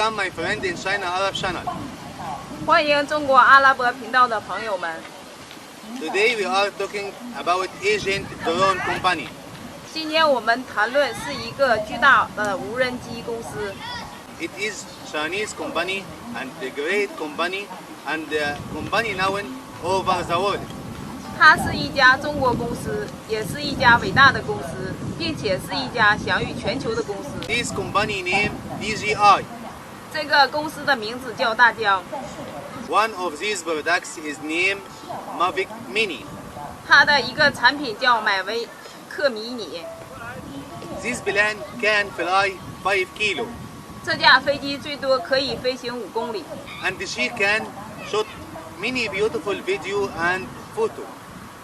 Welcome, my friend in China Arab Channel. 欢迎中国阿拉伯频道的朋友们。Today we are talking about Agent Drone Company. 今天我们谈论是一个巨大的无人机公司。It is Chinese company and a great company and a company known over the world. 它是一家中国公司，也是一家伟大的公司，并且是一家享誉全球的公司。This company name DJI. 这个公司的名字叫大疆。One of these products is named Mavic Mini. 它的一个产品叫迈威克迷你。This plane can fly 5 kilo. 这架飞机最多可以飞行5公里。And she can shoot many beautiful video and photo.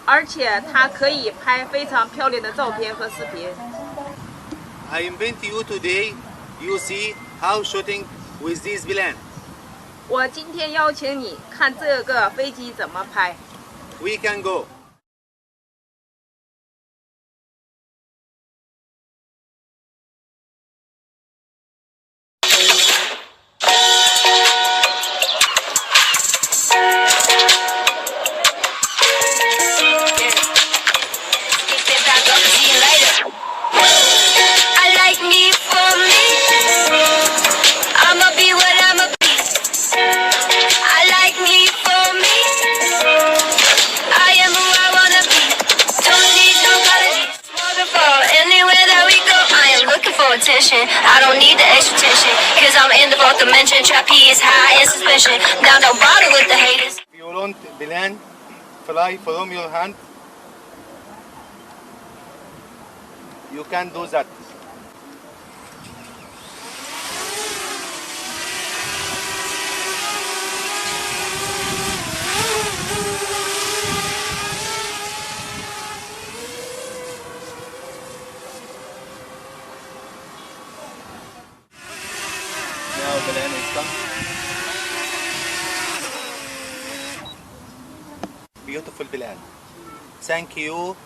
而且它可以拍非常漂亮的照片和视频。I invite you today. You see how shooting with this plane. 我今天邀请你看这个飞机怎么拍。We can go. Attention. I don't need the extra tension, cause I'm in the fourth dimension. Trapeze high in suspension. Now don't bother with the haters. If you want plane fly from your hand, you can do that. Now the plane is done. Beautiful plane. Thank you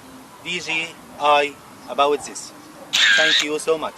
DJI about this. Thank you so much.